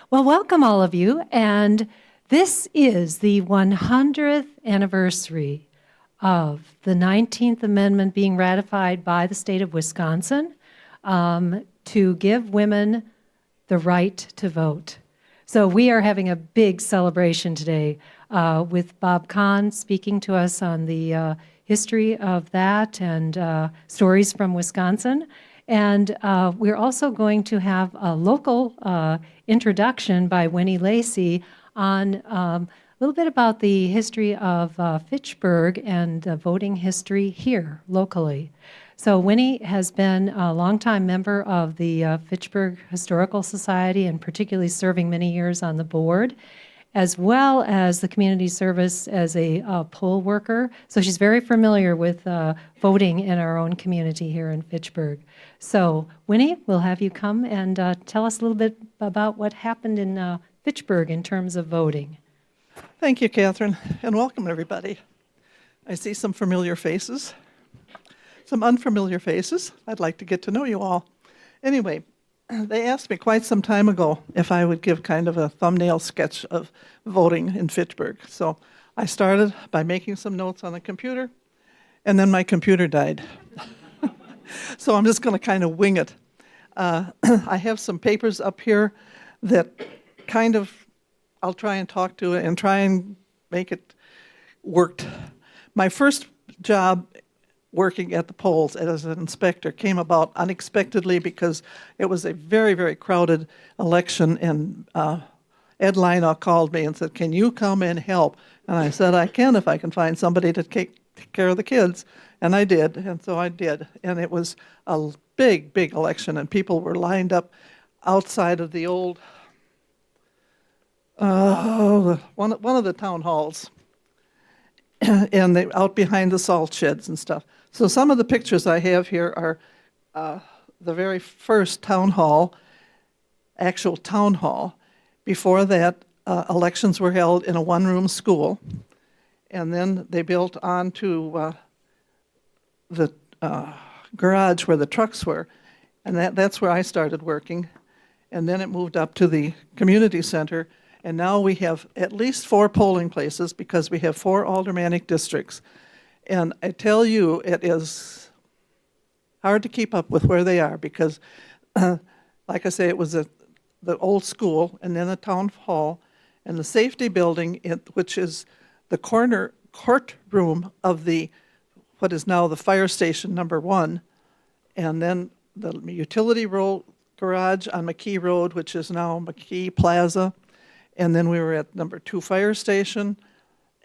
Well, welcome all of you, and this is the 100th anniversary of the 19th Amendment being ratified by the state of Wisconsin to give women the right to vote. So we are having a big celebration today with Bob Kann speaking to us on the history of that and stories from Wisconsin. And we're also going to have a local introduction by Winnie Lacy on a little bit about the history of Fitchburg and voting history here locally. So Winnie has been a longtime member of the Fitchburg Historical Society and particularly serving many years on the board, as well as the community service as a poll worker. So she's very familiar with voting in our own community here in Fitchburg. So Winnie, we'll have you come and tell us a little bit about what happened in Fitchburg in terms of voting. Thank you, Catherine, and welcome everybody. I see some familiar faces, some unfamiliar faces. I'd like to get to know you all. Anyway, they asked me quite some time ago if I would give kind of a thumbnail sketch of voting in Fitchburg. So I started by making some notes on the computer, and then my computer died. So I'm just going to kind of wing it. I have some papers up here that kind of I'll try and talk to it and try and make it worked. My first job working at the polls as an inspector came about unexpectedly because it was a very, very crowded election, and Ed Lina called me and said, "Can you come and help?" And I said, "I can if I can find somebody to take care of the kids." And I did, and so I did. And it was a big, big election, and people were lined up outside of the old, one of the town halls, and they out behind the salt sheds and stuff. So some of the pictures I have here are the very first town hall, actual town hall. Before that, elections were held in a one-room school, and then they built onto the garage where the trucks were, and that's where I started working. And then it moved up to the community center, and now we have at least 4 polling places because we have 4 aldermanic districts. And I tell you, it is hard to keep up with where they are because, like I say, it was the old school and then the town hall and the safety building, which is the corner courtroom of what is now the fire station number 1, and then the utility garage on McKee Road, which is now McKee Plaza, and then we were at number 2 fire station,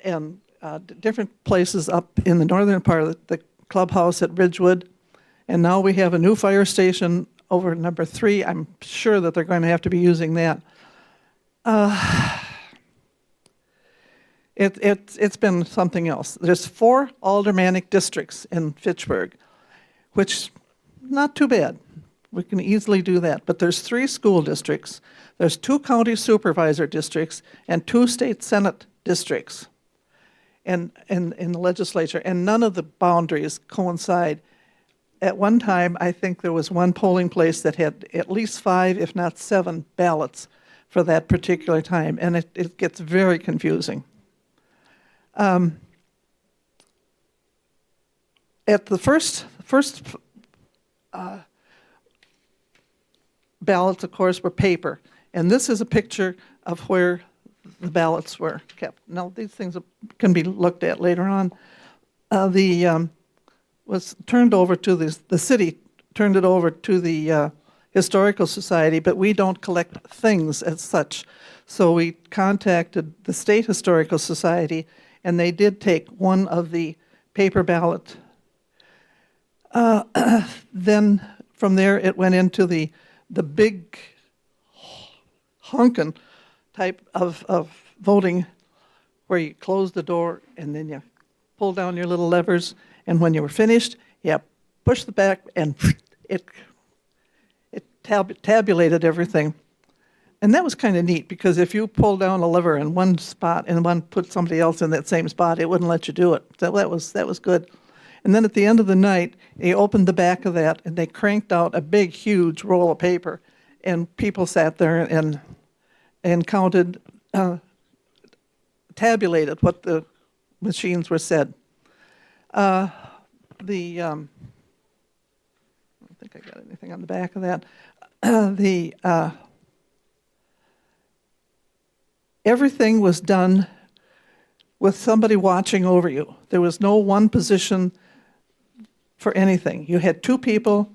and different places up in the northern part of the clubhouse at Ridgewood, and now we have a new fire station over at number 3. I'm sure that they're going to have to be using that. It's been something else. There's 4 aldermanic districts in Fitchburg, which not too bad. We can easily do that. But there's 3 school districts. There's 2 county supervisor districts and 2 state senate districts in the legislature, and none of the boundaries coincide. At one time, I think there was one polling place that had at least 5, if not 7, ballots for that particular time, and it gets very confusing. At the first ballots, of course, were paper, and this is a picture of where the ballots were kept. Now, these things can be looked at later on. Was turned over to the city, turned it over to the Historical Society, but we don't collect things as such. So we contacted the State Historical Society, and they did take one of the paper ballot. Then from there, it went into the big honkin' type of voting, where you close the door and then you pull down your little levers, and when you were finished, you push the back, and it tabulated everything. And that was kind of neat, because if you pull down a lever in one spot and put somebody else in that same spot, it wouldn't let you do it. So that was good. And then at the end of the night, they opened the back of that, and they cranked out a big, huge roll of paper, and people sat there and and counted, tabulated what the machines were said. I don't think I got anything on the back of that. Everything was done with somebody watching over you. There was no one position for anything. You had two people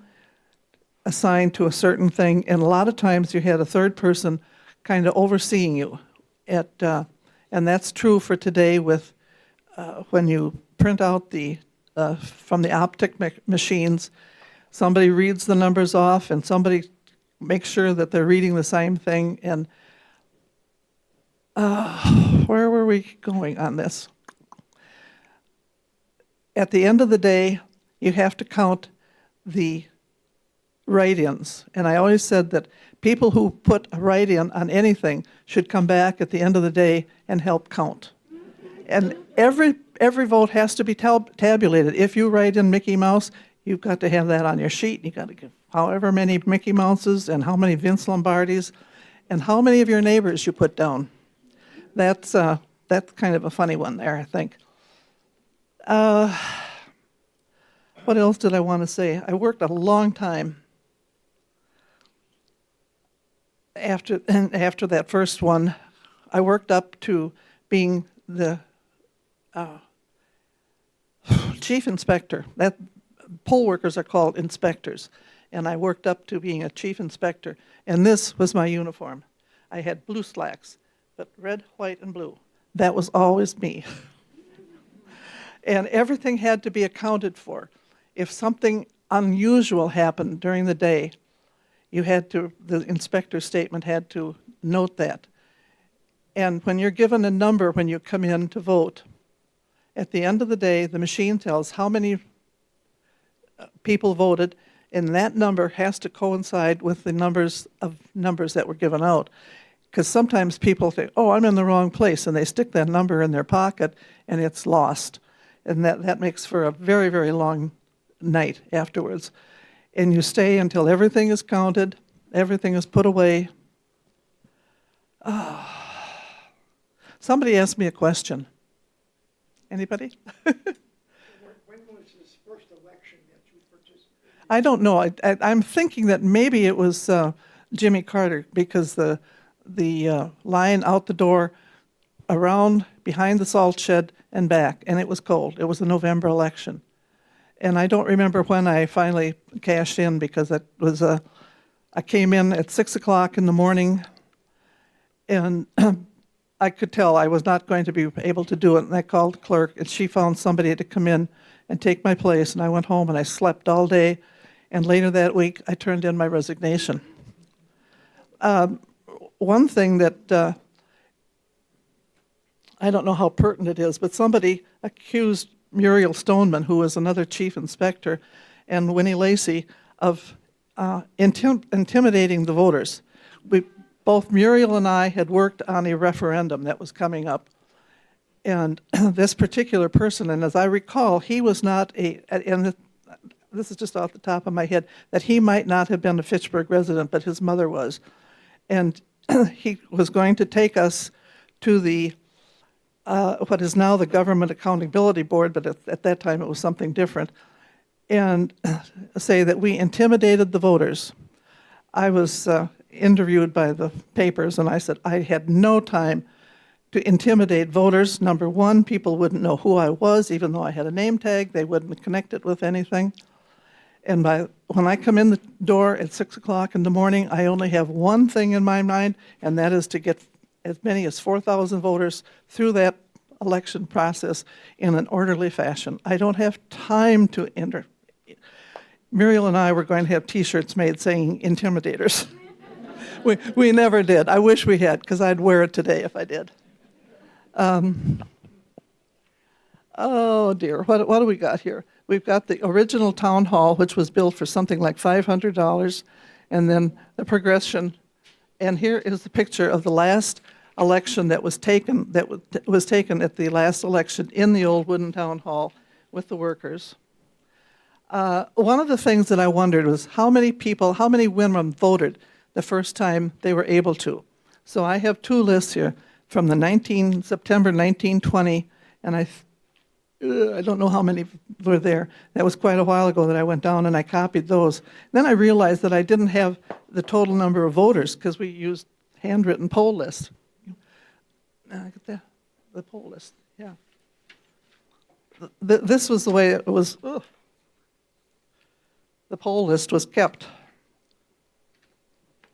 assigned to a certain thing, and a lot of times you had a third person kind of overseeing you. And that's true for today with when you print out from the optic machines, somebody reads the numbers off and somebody makes sure that they're reading the same thing. And where were we going on this? At the end of the day, you have to count the write-ins. And I always said that people who put a write-in on anything should come back at the end of the day and help count. And every vote has to be tabulated. If you write in Mickey Mouse, you've got to have that on your sheet. You've got to give however many Mickey Mouses and how many Vince Lombardis and how many of your neighbors you put down. That's kind of a funny one there, I think. What else did I want to say? I worked a long time after that first one. I worked up to being the chief inspector. That poll workers are called inspectors, and I worked up to being a chief inspector. And this was my uniform. I had blue slacks, but red, white, and blue. That was always me. And everything had to be accounted for. If something unusual happened during the day, the inspector's statement had to note that. And when you're given a number when you come in to vote, at the end of the day, the machine tells how many people voted, and that number has to coincide with the numbers that were given out. Because sometimes people think, oh, I'm in the wrong place, and they stick that number in their pocket, and it's lost. And that makes for a very, very long night afterwards. And you stay until everything is counted, everything is put away. Somebody asked me a question. Anybody? When was this first election that you participated in? I don't know. I'm thinking that maybe it was Jimmy Carter, because the line out the door, around, behind the salt shed, and back, and it was cold. It was a November election. And I don't remember when I finally cashed in, because it was I came in at 6 o'clock in the morning, and I could tell I was not going to be able to do it. And I called the clerk, and she found somebody to come in and take my place. And I went home and I slept all day. And later that week, I turned in my resignation. One thing that I don't know how pertinent it is, but somebody accused Muriel Stoneman, who was another chief inspector, and Winnie Lacy of intimidating the voters. Both Muriel and I had worked on a referendum that was coming up. And this particular person, and as I recall, he was not and this is just off the top of my head, that he might not have been a Fitchburg resident, but his mother was. And he was going to take us to the what is now the Government Accountability Board, but at that time it was something different, and say that we intimidated the voters. I was interviewed by the papers, and I said I had no time to intimidate voters. Number one, people wouldn't know who I was, even though I had a name tag. They wouldn't connect it with anything. And when I come in the door at 6 o'clock in the morning, I only have one thing in my mind, and that is to get as many as 4,000 voters through that election process in an orderly fashion. I don't have time to enter. Muriel and I were going to have T-shirts made saying intimidators. We never did. I wish we had, because I'd wear it today if I did. Oh dear, what do we got here? We've got the original town hall, which was built for something like $500, and then the progression. And here is the picture of the last election that was taken at the last election in the old wooden town hall with the workers. One of the things that I wondered was how many women voted the first time they were able to. So I have two lists here from the September 1920, and I don't know how many were there. That was quite a while ago that I went down and I copied those. Then I realized that I didn't have the total number of voters because we used handwritten poll lists. Get the poll list, yeah. This was the way it was. The poll list was kept.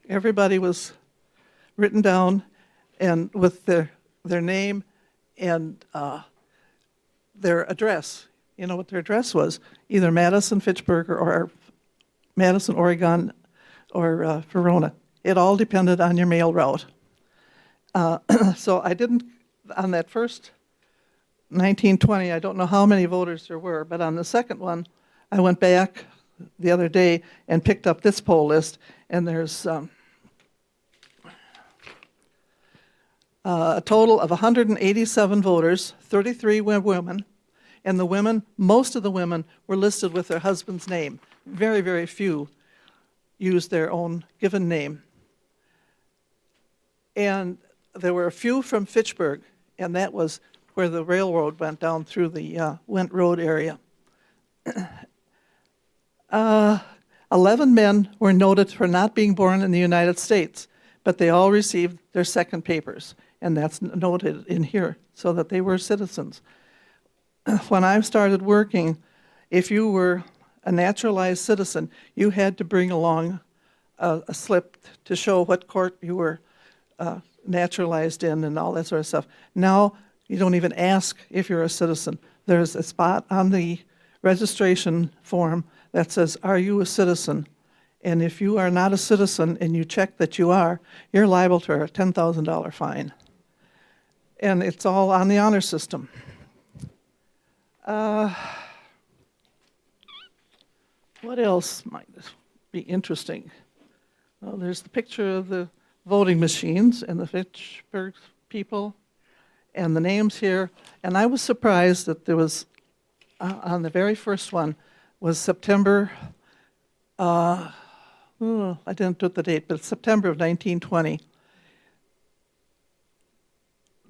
Everybody was written down and with their name and their address. You know what their address was? Either Madison, Fitchburg, or Madison, Oregon, or Verona. It all depended on your mail route. So I didn't, on that first 1920, I don't know how many voters there were, but on the second one, I went back the other day and picked up this poll list, and there's a total of 187 voters, 33 were women, and the women, most of the women were listed with their husband's name. Very, very few used their own given name. And there were a few from Fitchburg, and that was where the railroad went down through the Went Road area. 11 men were noted for not being born in the United States, but they all received their second papers, and that's noted in here, so that they were citizens. When I started working, if you were a naturalized citizen, you had to bring along a slip to show what court you were naturalized in and all that sort of stuff. Now, you don't even ask if you're a citizen. There's a spot on the registration form that says, "Are you a citizen?" And if you are not a citizen and you check that you are, you're liable to a $10,000 fine. And it's all on the honor system. What else might be interesting? Well, there's the picture of the voting machines and the Fitchburg people and the names here. And I was surprised that there was, on the very first one, was September, I didn't put the date, but September of 1920.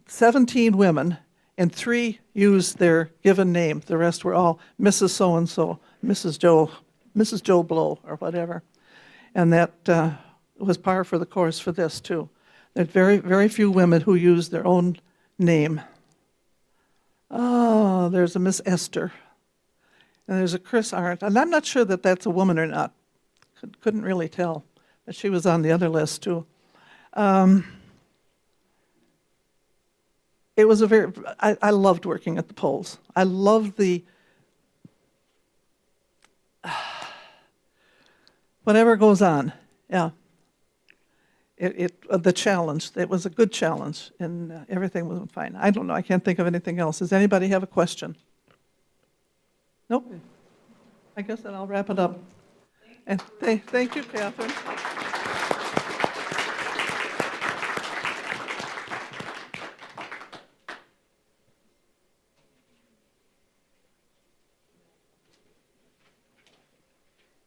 17 women, and 3 used their given name. The rest were all Mrs. So-and-so, Mrs. Joe Blow, or whatever. And that was par for the course for this, too. There are very, very few women who use their own name. Oh, there's a Miss Esther. And there's a Chris Arndt. And I'm not sure that that's a woman or not. Couldn't really tell. But she was on the other list, too. It was I loved working at the polls. I loved the, whatever goes on, yeah. The challenge, it was a good challenge, and everything was fine. I don't know, I can't think of anything else. Does anybody have a question? Nope. I guess then I'll wrap it up. And thank you, Catherine.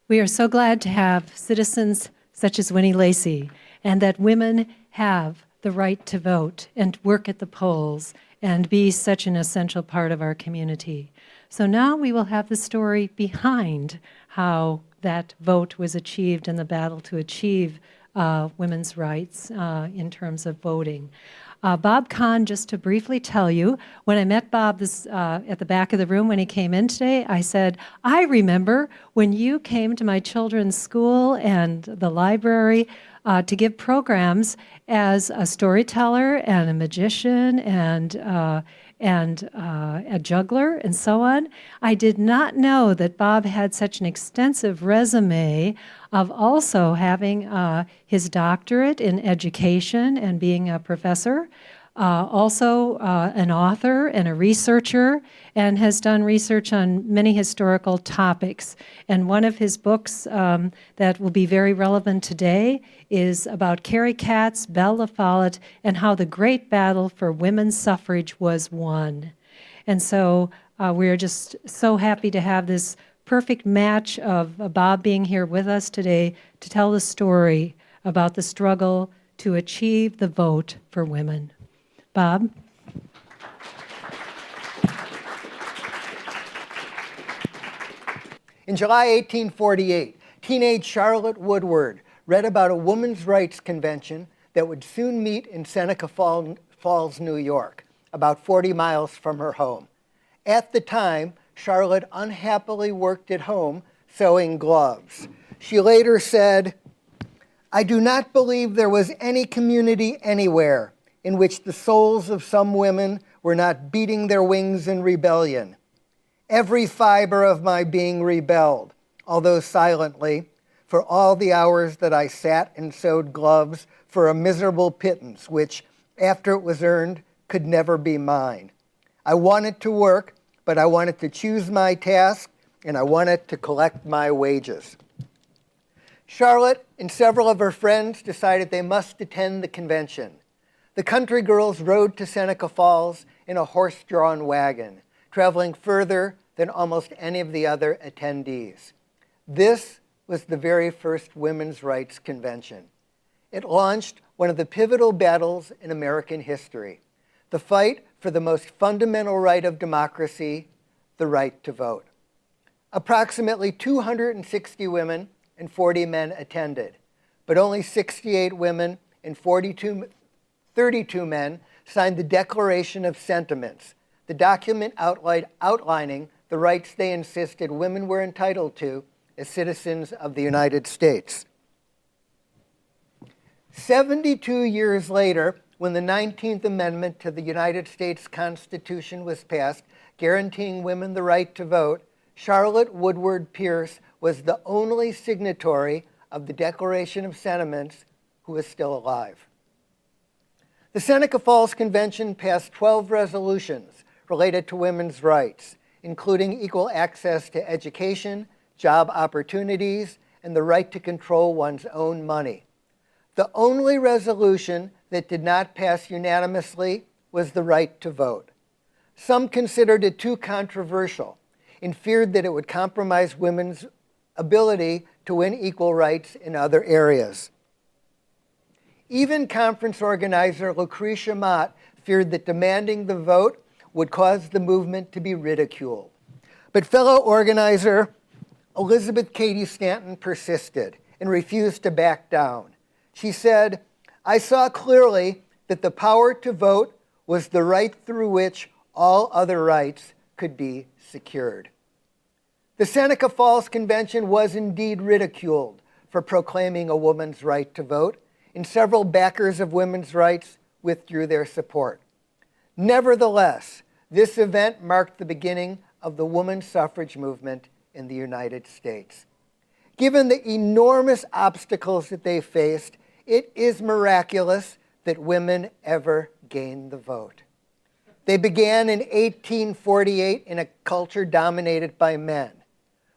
We are so glad to have citizens such as Winnie Lacy, and that women have the right to vote and work at the polls and be such an essential part of our community. So now we will have the story behind how that vote was achieved and the battle to achieve women's rights in terms of voting. Bob Kann, just to briefly tell you, when I met Bob at the back of the room when he came in today, I said, I remember when you came to my children's school and the library to give programs as a storyteller and a magician and a juggler and so on. I did not know that Bob had such an extensive resume of also having his doctorate in education and being a professor, also an author and a researcher, and has done research on many historical topics. And one of his books that will be very relevant today is about Carrie Katz's Belle La Follette and how the great battle for women's suffrage was won. And so we're just so happy to have this perfect match of Bob being here with us today to tell the story about the struggle to achieve the vote for women. Bob? In July 1848, teenage Charlotte Woodward read about a women's rights convention that would soon meet in Seneca Falls, New York, about 40 miles from her home. At the time, Charlotte unhappily worked at home sewing gloves. She later said, "I do not believe there was any community anywhere in which the souls of some women were not beating their wings in rebellion. Every fiber of my being rebelled, although silently, for all the hours that I sat and sewed gloves for a miserable pittance, which, after it was earned, could never be mine. I wanted to work, but I wanted to choose my task, and I wanted to collect my wages." Charlotte and several of her friends decided they must attend the convention. The country girls rode to Seneca Falls in a horse-drawn wagon, traveling further than almost any of the other attendees. This was the very first women's rights convention. It launched one of the pivotal battles in American history, the fight for the most fundamental right of democracy, the right to vote. Approximately 260 women and 40 men attended, but only 68 women and 32 men signed the Declaration of Sentiments, the document outlining the rights they insisted women were entitled to as citizens of the United States. 72 years later, when the 19th Amendment to the United States Constitution was passed, guaranteeing women the right to vote, Charlotte Woodward Pierce was the only signatory of the Declaration of Sentiments who is still alive. The Seneca Falls Convention passed 12 resolutions related to women's rights, including equal access to education, job opportunities, and the right to control one's own money. The only resolution that did not pass unanimously was the right to vote. Some considered it too controversial and feared that it would compromise women's ability to win equal rights in other areas. Even conference organizer Lucretia Mott feared that demanding the vote would cause the movement to be ridiculed. But fellow organizer Elizabeth Cady Stanton persisted and refused to back down. She said, "I saw clearly that the power to vote was the right through which all other rights could be secured." The Seneca Falls Convention was indeed ridiculed for proclaiming a woman's right to vote, and several backers of women's rights withdrew their support. Nevertheless, this event marked the beginning of the women's suffrage movement in the United States. Given the enormous obstacles that they faced, it is miraculous that women ever gained the vote. They began in 1848 in a culture dominated by men.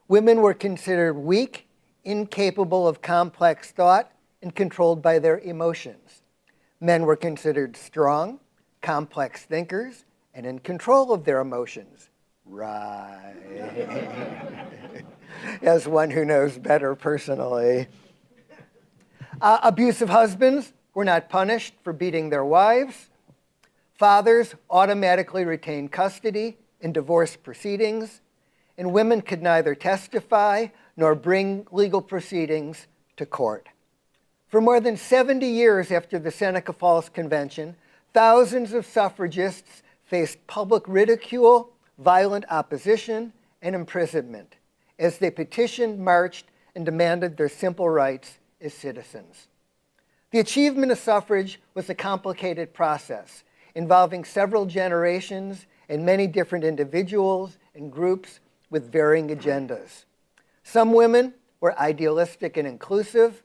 Women were considered weak, incapable of complex thought, and controlled by their emotions. Men were considered strong, complex thinkers, and in control of their emotions. Right. As one who knows better personally. Abusive husbands were not punished for beating their wives. Fathers automatically retained custody in divorce proceedings, and women could neither testify nor bring legal proceedings to court. For more than 70 years after the Seneca Falls Convention, thousands of suffragists faced public ridicule, violent opposition, and imprisonment as they petitioned, marched, and demanded their simple rights as citizens. The achievement of suffrage was a complicated process involving several generations and many different individuals and groups with varying agendas. Some women were idealistic and inclusive.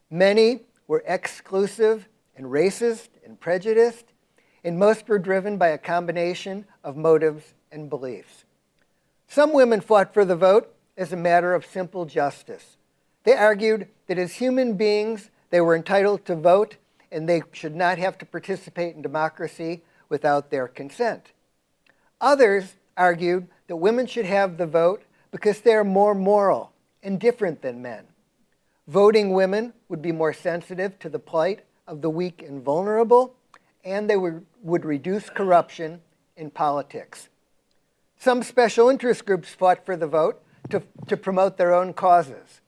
Many were exclusive and racist and prejudiced, and most were driven by a combination of motives and beliefs. Some women fought for the vote as a matter of simple justice. They argued that as human beings, they were entitled to vote and they should not have to participate in democracy without their consent. Others argued that women should have the vote because they are more moral and different than men. Voting women would be more sensitive to the plight of the weak and vulnerable, and they would reduce corruption in politics. Some special interest groups fought for the vote to promote their own causes.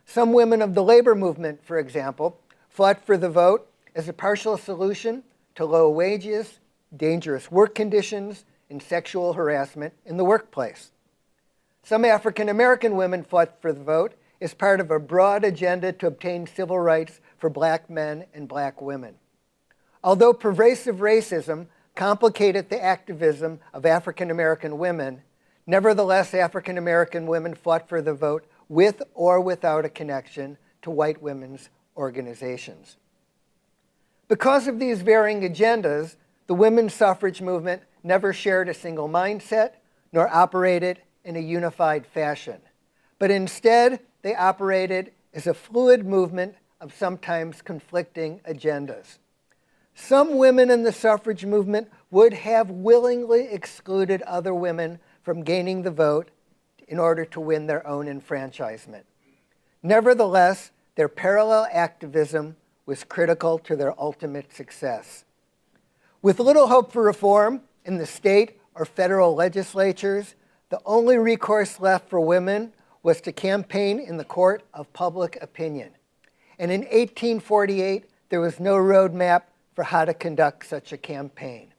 Some women of the labor movement, for example, fought for the vote as a partial solution to low wages, dangerous work conditions, and sexual harassment in the workplace. Some African American women fought for the vote as part of a broad agenda to obtain civil rights for black men and black women. Although pervasive racism complicated the activism of African American women, nevertheless, African American women fought for the vote with or without a connection to white women's organizations. Because of these varying agendas, the women's suffrage movement never shared a single mindset nor operated in a unified fashion, but instead they operated as a fluid movement of sometimes conflicting agendas. Some women in the suffrage movement would have willingly excluded other women from gaining the vote in order to win their own enfranchisement. Nevertheless, their parallel activism was critical to their ultimate success. With little hope for reform in the state or federal legislatures, the only recourse left for women was to campaign in the court of public opinion. And in 1848, there was no roadmap for how to conduct such a campaign.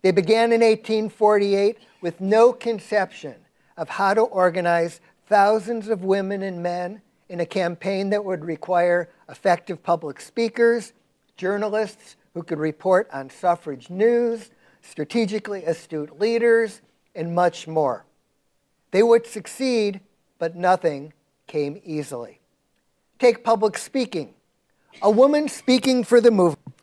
They began in 1848 with no conception of how to organize thousands of women and men in a campaign that would require effective public speakers, journalists who could report on suffrage news, strategically astute leaders, and much more. They would succeed, but nothing came easily. Take public speaking. A woman speaking for the movement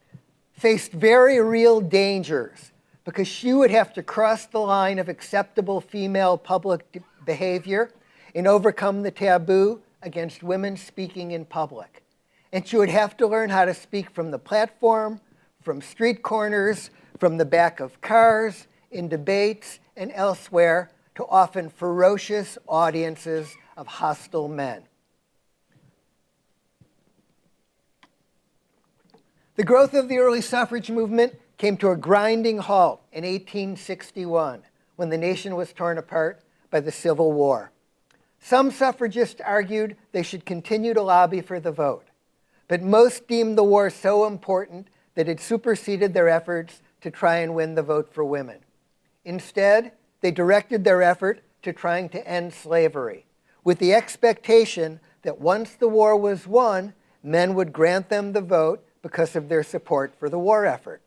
faced very real dangers because she would have to cross the line of acceptable female public behavior and overcome the taboo against women speaking in public. And she would have to learn how to speak from the platform, from street corners, from the back of cars, in debates, and elsewhere to often ferocious audiences of hostile men. The growth of the early suffrage movement came to a grinding halt in 1861 when the nation was torn apart by the Civil War. Some suffragists argued they should continue to lobby for the vote, but most deemed the war so important that it superseded their efforts to try and win the vote for women. Instead, they directed their effort to trying to end slavery, with the expectation that once the war was won, men would grant them the vote because of their support for the war effort.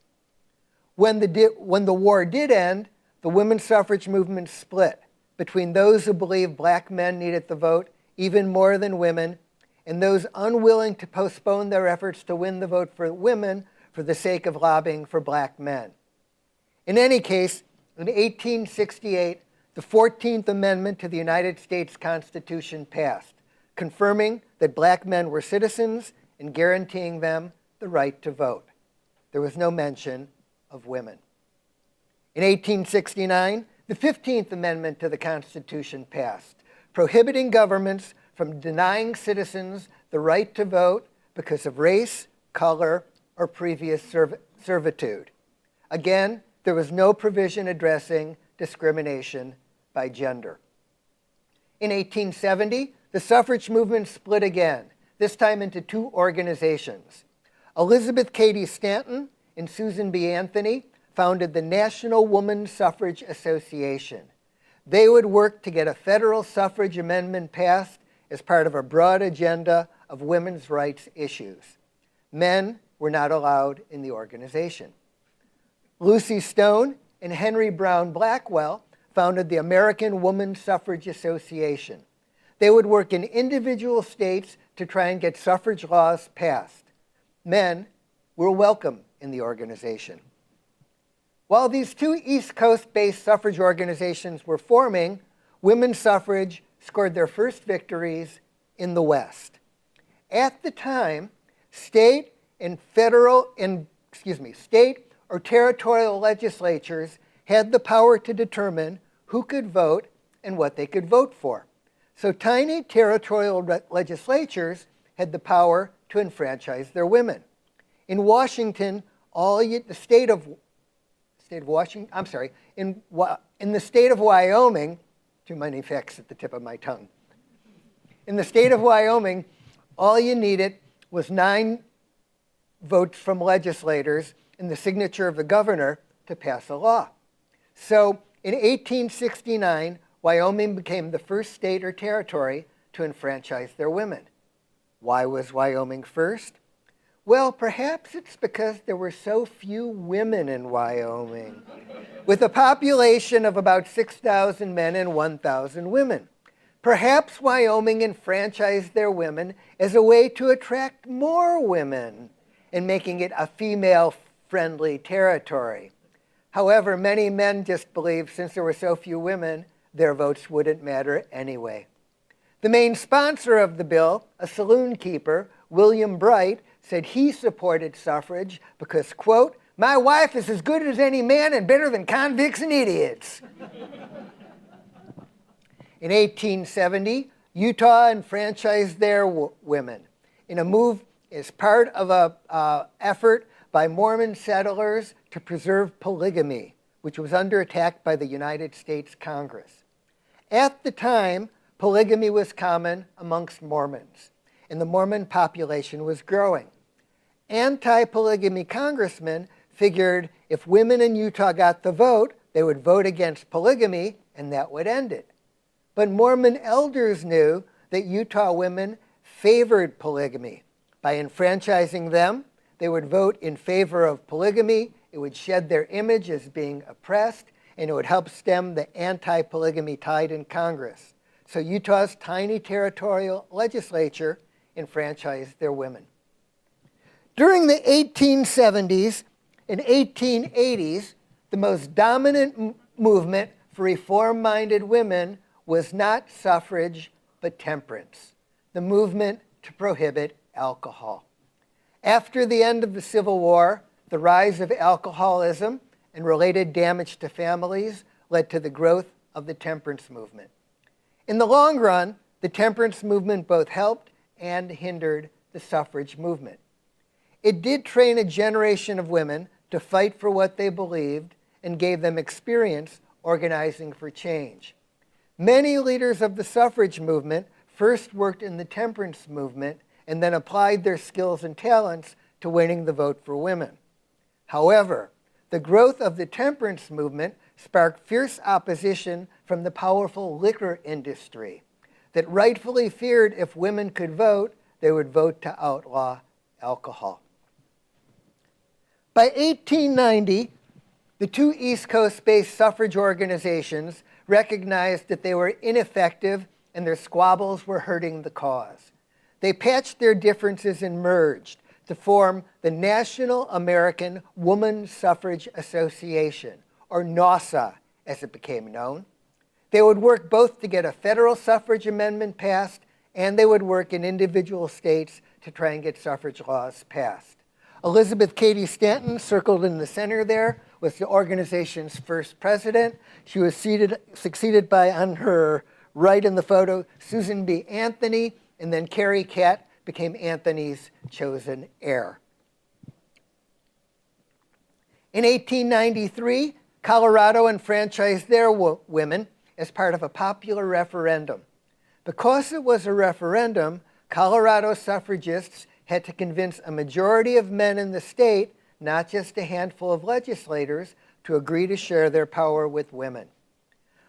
When the war did end, the women's suffrage movement split between those who believed black men needed the vote even more than women and those unwilling to postpone their efforts to win the vote for women for the sake of lobbying for black men. In any case, in 1868, the 14th Amendment to the United States Constitution passed, confirming that black men were citizens and guaranteeing them the right to vote. There was no mention of women. In 1869, the 15th Amendment to the Constitution passed, prohibiting governments from denying citizens the right to vote because of race, color, or previous servitude. Again, there was no provision addressing discrimination by gender. In 1870, the suffrage movement split again, this time into two organizations. Elizabeth Cady Stanton and Susan B. Anthony founded the National Woman Suffrage Association. They would work to get a federal suffrage amendment passed as part of a broad agenda of women's rights issues. Men were not allowed in the organization. Lucy Stone and Henry Brown Blackwell founded the American Woman Suffrage Association. They would work in individual states to try and get suffrage laws passed. Men were welcome in the organization. While these two East Coast-based suffrage organizations were forming, women's suffrage scored their first victories in the West. At the time, state or territorial legislatures had the power to determine who could vote and what they could vote for. So tiny territorial legislatures had the power to enfranchise their women. In Washington, in the state of Wyoming, too many facts at the tip of my tongue. In the state of Wyoming, all you needed was 9 votes from legislators and the signature of the governor to pass a law. So in 1869, Wyoming became the first state or territory to enfranchise their women. Why was Wyoming first? Well, perhaps it's because there were so few women in Wyoming, with a population of about 6,000 men and 1,000 women. Perhaps Wyoming enfranchised their women as a way to attract more women and making it a female-friendly territory. However, many men just believed since there were so few women, their votes wouldn't matter anyway. The main sponsor of the bill, a saloon keeper, William Bright, said he supported suffrage because, quote, "My wife is as good as any man and better than convicts and idiots." In 1870, Utah enfranchised their women in a move as part of an effort by Mormon settlers to preserve polygamy, which was under attack by the United States Congress. At the time, polygamy was common amongst Mormons, and the Mormon population was growing. Anti-polygamy congressmen figured if women in Utah got the vote, they would vote against polygamy, and that would end it. But Mormon elders knew that Utah women favored polygamy. By enfranchising them, they would vote in favor of polygamy, it would shed their image as being oppressed, and it would help stem the anti-polygamy tide in Congress. So Utah's tiny territorial legislature enfranchised their women. During the 1870s and 1880s, the most dominant movement for reform-minded women was not suffrage, but temperance, the movement to prohibit alcohol. After the end of the Civil War, the rise of alcoholism and related damage to families led to the growth of the temperance movement. In the long run, the temperance movement both helped and hindered the suffrage movement. It did train a generation of women to fight for what they believed and gave them experience organizing for change. Many leaders of the suffrage movement first worked in the temperance movement and then applied their skills and talents to winning the vote for women. However, the growth of the temperance movement sparked fierce opposition from the powerful liquor industry that rightfully feared if women could vote, they would vote to outlaw alcohol. By 1890, the 2 East Coast-based suffrage organizations recognized that they were ineffective and their squabbles were hurting the cause. They patched their differences and merged to form the National American Woman Suffrage Association, or NAWSA, as it became known. They would work both to get a federal suffrage amendment passed, and they would work in individual states to try and get suffrage laws passed. Elizabeth Cady Stanton, circled in the center there, was the organization's first president. She was succeeded by, on her right in the photo, Susan B. Anthony, and then Carrie Catt became Anthony's chosen heir. In 1893, Colorado enfranchised their women as part of a popular referendum. Because it was a referendum, Colorado suffragists had to convince a majority of men in the state, not just a handful of legislators, to agree to share their power with women.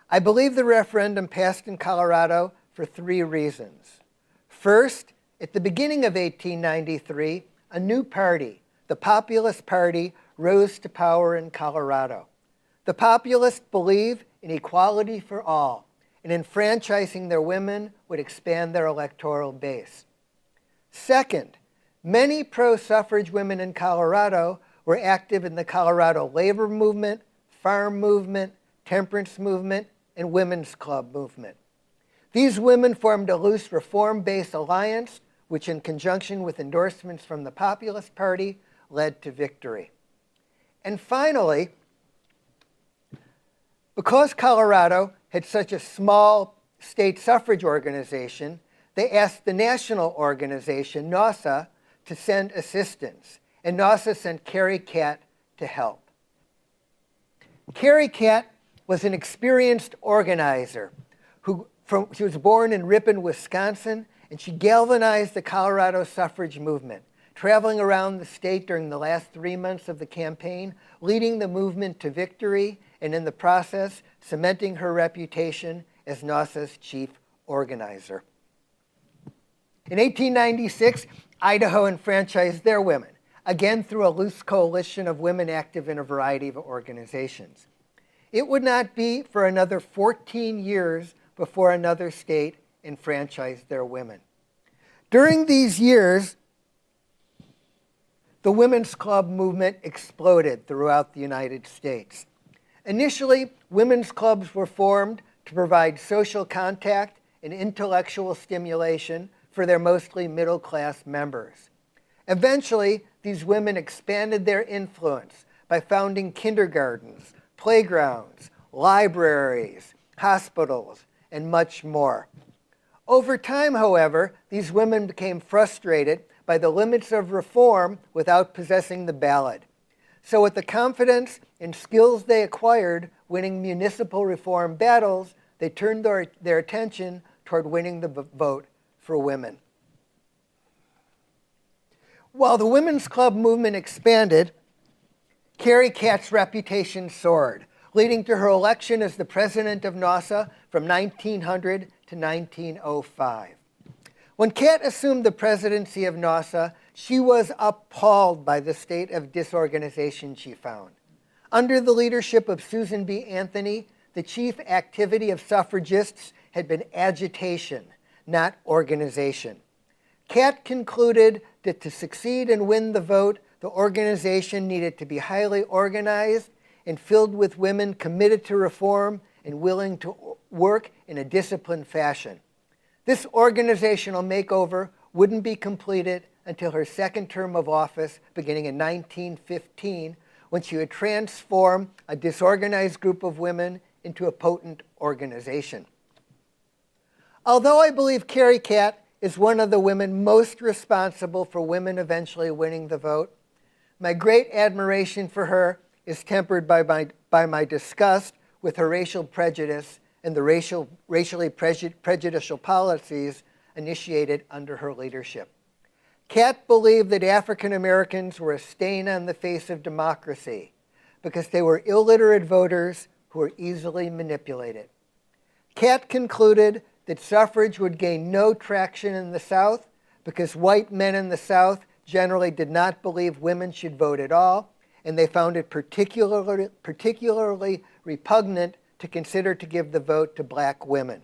I believe the referendum passed in Colorado for 3 reasons. First, at the beginning of 1893, a new party, the Populist Party, rose to power in Colorado. The Populists believe in equality for all, and enfranchising their women would expand their electoral base. Second, many pro-suffrage women in Colorado were active in the Colorado labor movement, farm movement, temperance movement, and women's club movement. These women formed a loose reform-based alliance, which in conjunction with endorsements from the Populist Party led to victory. And finally, because Colorado had such a small state suffrage organization, they asked the national organization, NAWSA, to send assistance. and NAWSA sent Carrie Catt to help. Carrie Catt was an experienced organizer she was born in Ripon, Wisconsin, and she galvanized the Colorado suffrage movement, traveling around the state during the last 3 months of the campaign, leading the movement to victory, and in the process, cementing her reputation as NAWSA's chief organizer. In 1896, Idaho enfranchised their women, again through a loose coalition of women active in a variety of organizations. It would not be for another 14 years before another state enfranchised their women. During these years, the women's club movement exploded throughout the United States. Initially, women's clubs were formed to provide social contact and intellectual stimulation for their mostly middle-class members. Eventually, these women expanded their influence by founding kindergartens, playgrounds, libraries, hospitals, and much more. Over time, however, these women became frustrated by the limits of reform without possessing the ballot. So with the confidence and skills they acquired winning municipal reform battles, they turned their attention toward winning the vote for women. While the women's club movement expanded, Carrie Catt's reputation soared, leading to her election as the president of NAWSA from 1900 to 1905. When Catt assumed the presidency of NAWSA, she was appalled by the state of disorganization she found. Under the leadership of Susan B. Anthony, the chief activity of suffragists had been agitation, not organization. Catt concluded that to succeed and win the vote, the organization needed to be highly organized and filled with women committed to reform and willing to work in a disciplined fashion. This organizational makeover wouldn't be completed until her second term of office, beginning in 1915, when she would transform a disorganized group of women into a potent organization. Although I believe Carrie Catt is one of the women most responsible for women eventually winning the vote, my great admiration for her is tempered by my disgust with her racial prejudice and the racially prejudicial policies initiated under her leadership. Catt believed that African Americans were a stain on the face of democracy because they were illiterate voters who were easily manipulated. Catt concluded that suffrage would gain no traction in the South because white men in the South generally did not believe women should vote at all, and they found it particularly repugnant to consider to give the vote to black women.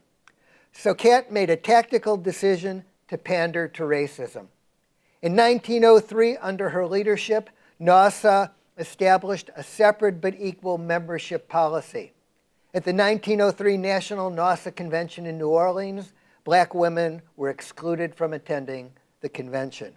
So Catt made a tactical decision to pander to racism. In 1903, under her leadership, NAWSA established a separate but equal membership policy. At the 1903 National NAWSA Convention in New Orleans, black women were excluded from attending the convention.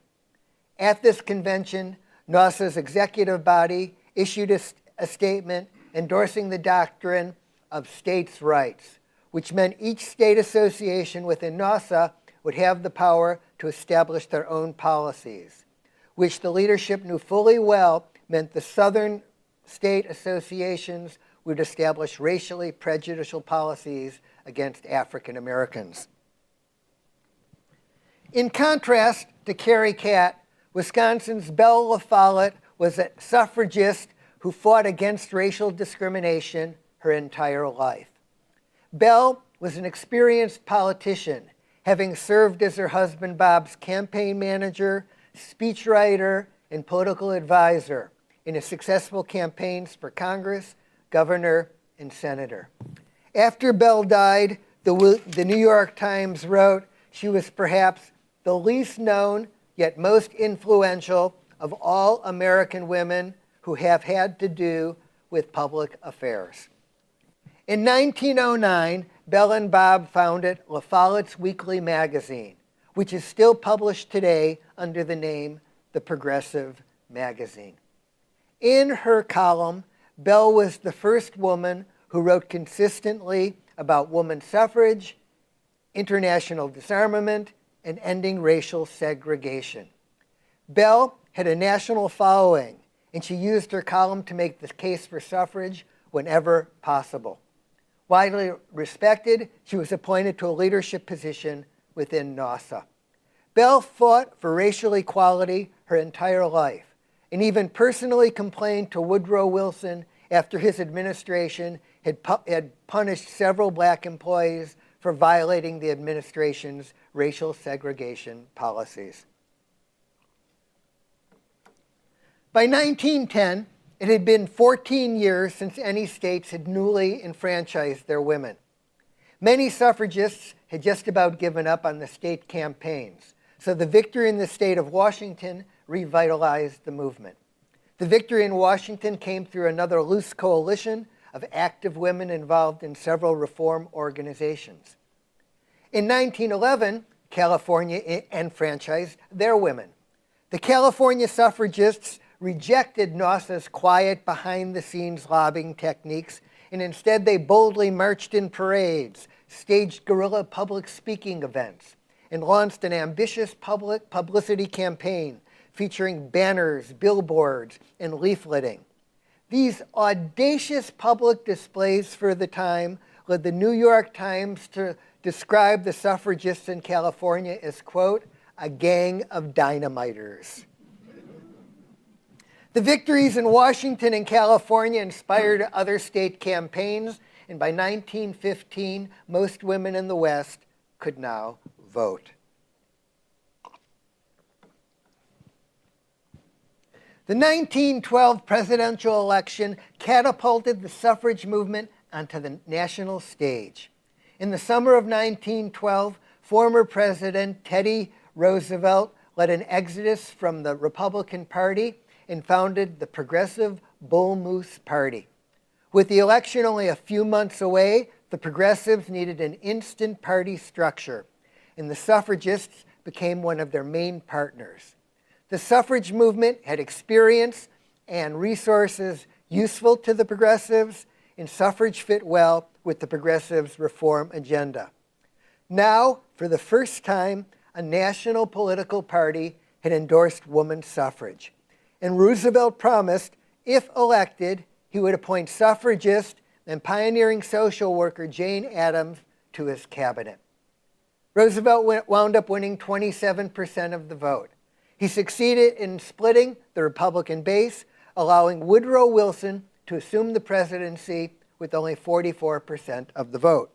At this convention, NAWSA's executive body issued a statement endorsing the doctrine of states' rights, which meant each state association within NAWSA would have the power to establish their own policies, which the leadership knew fully well meant the southern state associations would establish racially prejudicial policies against African Americans. In contrast to Carrie Catt, Wisconsin's Belle La Follette was a suffragist who fought against racial discrimination her entire life. Belle was an experienced politician, having served as her husband Bob's campaign manager, speechwriter, and political advisor in his successful campaigns for Congress, governor, and senator. After Belle died, the New York Times wrote she was perhaps the least known yet most influential of all American women who have had to do with public affairs. In 1909, Belle and Bob founded La Follette's Weekly Magazine, which is still published today under the name The Progressive Magazine. In her column, Belle was the first woman who wrote consistently about women's suffrage, international disarmament, and ending racial segregation. Belle had a national following, and she used her column to make the case for suffrage whenever possible. Widely respected, she was appointed to a leadership position within NASA. Belle fought for racial equality her entire life, and even personally complained to Woodrow Wilson after his administration had punished several black employees for violating the administration's racial segregation policies. By 1910, it had been 14 years since any states had newly enfranchised their women. Many suffragists had just about given up on the state campaigns, so the victory in the state of Washington revitalized the movement. The victory in Washington came through another loose coalition of active women involved in several reform organizations. In 1911, California enfranchised their women. The California suffragists rejected NAWSA's quiet, behind-the-scenes lobbying techniques, and instead they boldly marched in parades, staged guerrilla public speaking events, and launched an ambitious public publicity campaign featuring banners, billboards, and leafleting. These audacious public displays for the time led the New York Times to describe the suffragists in California as, quote, a gang of dynamiters. The victories in Washington and California inspired other state campaigns, and by 1915, most women in the West could now vote. The 1912 presidential election catapulted the suffrage movement onto the national stage. In the summer of 1912, former President Teddy Roosevelt led an exodus from the Republican Party and founded the Progressive Bull Moose Party. With the election only a few months away, the progressives needed an instant party structure, and the suffragists became one of their main partners. The suffrage movement had experience and resources useful to the progressives, and suffrage fit well with the progressives' reform agenda. Now, for the first time, a national political party had endorsed women's suffrage, and Roosevelt promised, if elected, he would appoint suffragist and pioneering social worker Jane Addams to his cabinet. Roosevelt wound up winning 27% of the vote. He succeeded in splitting the Republican base, allowing Woodrow Wilson to assume the presidency with only 44% of the vote.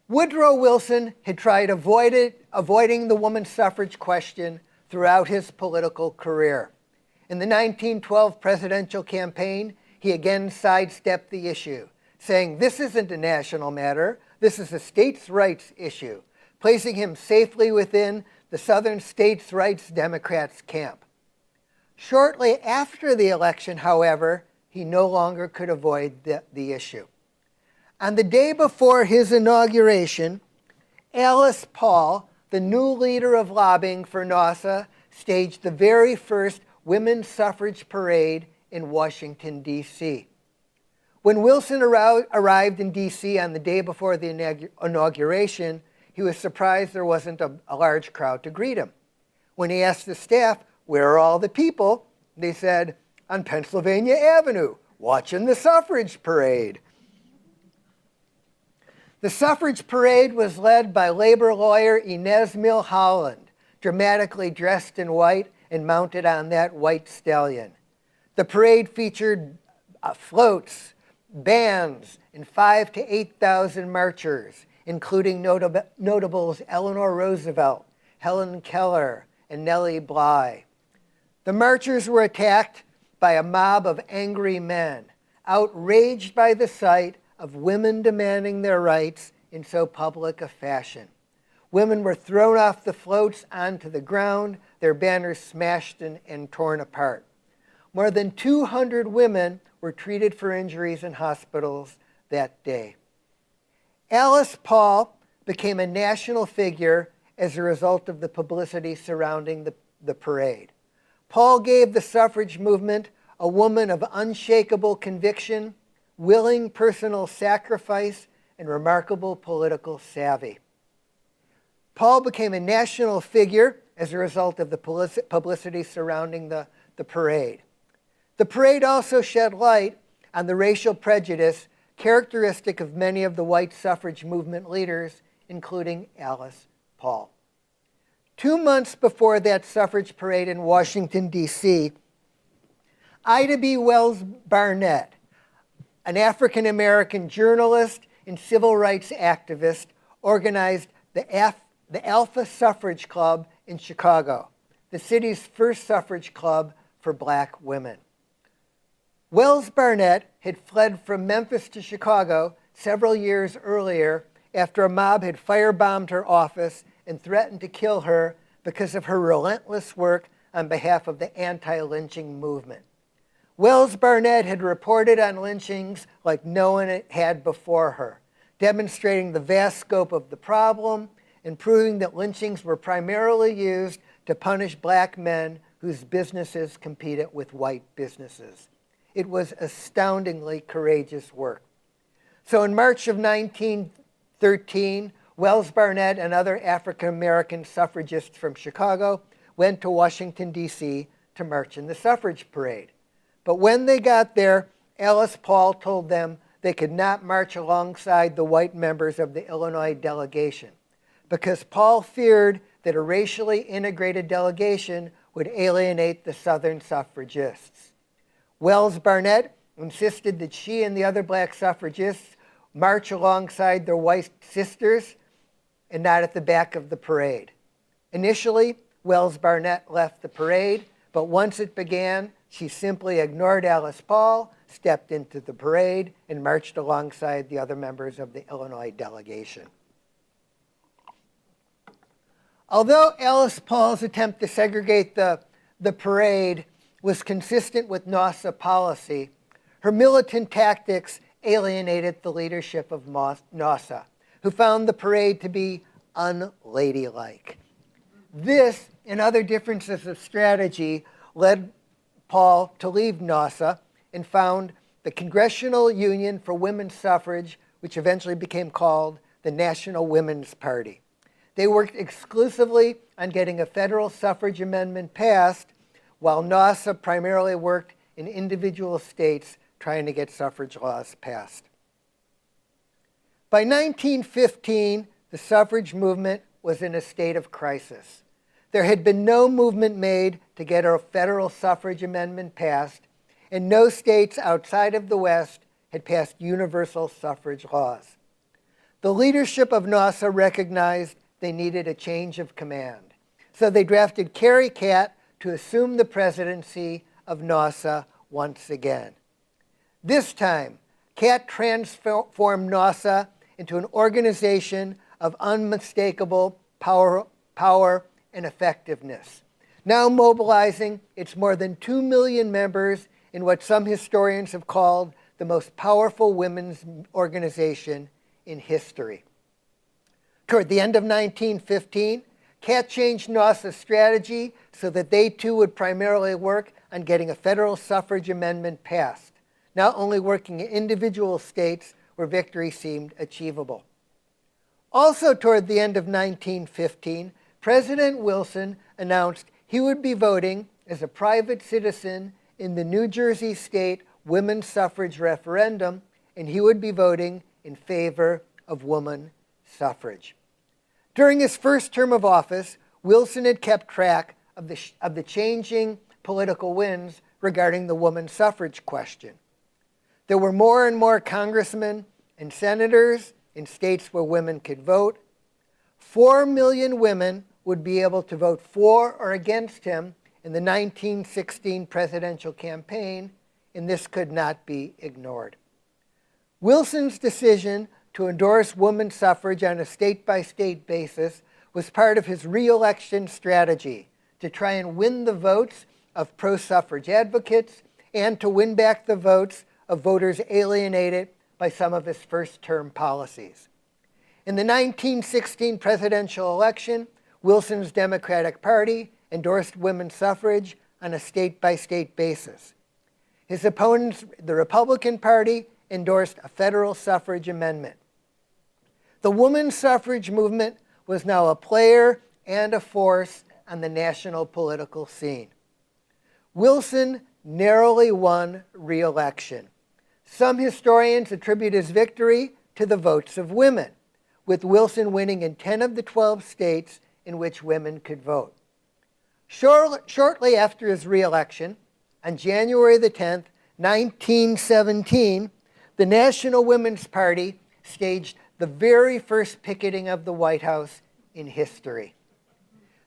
Woodrow Wilson had tried avoiding the women's suffrage question throughout his political career. In the 1912 presidential campaign, he again sidestepped the issue, saying this isn't a national matter, this is a states' rights issue, placing him safely within the Southern States Rights Democrats' camp. Shortly after the election, however, he no longer could avoid the issue. On the day before his inauguration, Alice Paul, the new leader of lobbying for NASA, staged the very first women's suffrage parade in Washington, D.C. When Wilson arrived in D.C. on the day before the inauguration, he was surprised there wasn't a large crowd to greet him. When he asked the staff, where are all the people? They said, on Pennsylvania Avenue, watching the suffrage parade. The suffrage parade was led by labor lawyer Inez Milholland, dramatically dressed in white and mounted on that white stallion. The parade featured floats, bands, and 5,000 to 8,000 marchers, including notables Eleanor Roosevelt, Helen Keller, and Nellie Bly. The marchers were attacked by a mob of angry men, outraged by the sight of women demanding their rights in so public a fashion. Women were thrown off the floats onto the ground, their banners smashed and torn apart. More than 200 women were treated for injuries in hospitals that day. Alice Paul became a national figure as a result of the publicity surrounding the parade. Paul gave the suffrage movement a woman of unshakable conviction, willing personal sacrifice, and remarkable political savvy. Paul became a national figure as a result of the publicity surrounding the parade. The parade also shed light on the racial prejudice characteristic of many of the white suffrage movement leaders, including Alice Paul. 2 months before that suffrage parade in Washington, D.C., Ida B. Wells Barnett, an African-American journalist and civil rights activist, organized the Alpha Suffrage Club in Chicago, the city's first suffrage club for black women. Wells Barnett had fled from Memphis to Chicago several years earlier after a mob had firebombed her office and threatened to kill her because of her relentless work on behalf of the anti-lynching movement. Wells Barnett had reported on lynchings like no one had before her, demonstrating the vast scope of the problem and proving that lynchings were primarily used to punish black men whose businesses competed with white businesses. It was astoundingly courageous work. So in March of 1913, Wells Barnett and other African-American suffragists from Chicago went to Washington, D.C. to march in the suffrage parade. But when they got there, Alice Paul told them they could not march alongside the white members of the Illinois delegation because Paul feared that a racially integrated delegation would alienate the Southern suffragists. Wells Barnett insisted that she and the other black suffragists march alongside their white sisters and not at the back of the parade. Initially, Wells Barnett left the parade, but once it began, she simply ignored Alice Paul, stepped into the parade, and marched alongside the other members of the Illinois delegation. Although Alice Paul's attempt to segregate the parade was consistent with NAWSA policy, her militant tactics alienated the leadership of NAWSA, who found the parade to be unladylike. This and other differences of strategy led Paul to leave NAWSA and found the Congressional Union for Women's Suffrage, which eventually became called the National Women's Party. They worked exclusively on getting a federal suffrage amendment passed, while NAWSA primarily worked in individual states trying to get suffrage laws passed. By 1915, the suffrage movement was in a state of crisis. There had been no movement made to get a federal suffrage amendment passed, and no states outside of the West had passed universal suffrage laws. The leadership of NAWSA recognized they needed a change of command, so they drafted Carrie Catt to assume the presidency of NAWSA once again. This time, Catt transformed NAWSA into an organization of unmistakable power and effectiveness, now mobilizing its more than 2 million members in what some historians have called the most powerful women's organization in history. Toward the end of 1915, Catt changed NAWSA's strategy so that they too would primarily work on getting a federal suffrage amendment passed, not only working in individual states where victory seemed achievable. Also toward the end of 1915, President Wilson announced he would be voting as a private citizen in the New Jersey state women's suffrage referendum, and he would be voting in favor of woman suffrage. During his first term of office, Wilson had kept track of the changing political winds regarding the woman suffrage question. There were more and more congressmen and senators in states where women could vote. 4 million women would be able to vote for or against him in the 1916 presidential campaign, and this could not be ignored. Wilson's decision to endorse women's suffrage on a state-by-state basis was part of his re-election strategy to try and win the votes of pro-suffrage advocates and to win back the votes of voters alienated by some of his first-term policies. In the 1916 presidential election, Wilson's Democratic Party endorsed women's suffrage on a state-by-state basis. His opponents, the Republican Party, endorsed a federal suffrage amendment. The women's suffrage movement was now a player and a force on the national political scene. Wilson narrowly won re-election. Some historians attribute his victory to the votes of women, with Wilson winning in 10 of the 12 states in which women could vote. Shortly after his re-election, on January the 10th, 1917, the National Women's Party staged the very first picketing of the White House in history.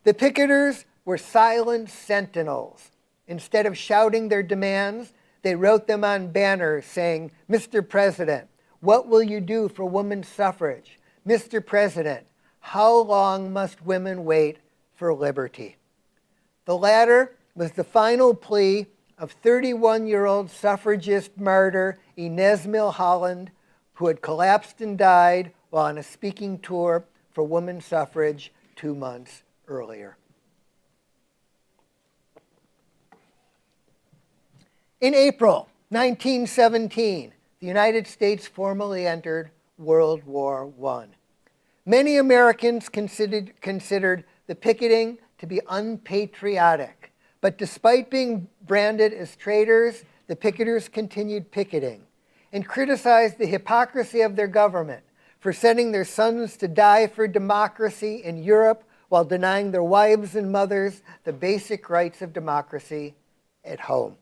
The picketers were silent sentinels. Instead of shouting their demands, they wrote them on banners saying, "Mr. President, what will you do for women's suffrage? Mr. President, how long must women wait for liberty?" The latter was the final plea of 31-year-old suffragist martyr Inez Milholland, who had collapsed and died while on a speaking tour for women's suffrage 2 months earlier. In April 1917, the United States formally entered World War I. Many Americans considered the picketing to be unpatriotic, but despite being branded as traitors, the picketers continued picketing and criticized the hypocrisy of their government for sending their sons to die for democracy in Europe while denying their wives and mothers the basic rights of democracy at home.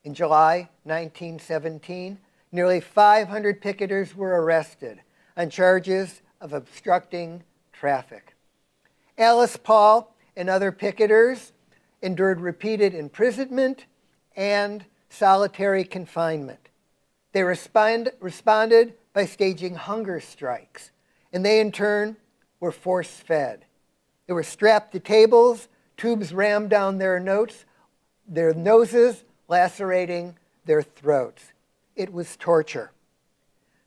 In July 1917, nearly 500 picketers were arrested on charges of obstructing traffic. Alice Paul and other picketers endured repeated imprisonment and solitary confinement. They responded by staging hunger strikes, and they in turn were force-fed. They were strapped to tables, tubes rammed down their noses, lacerating their throats. It was torture.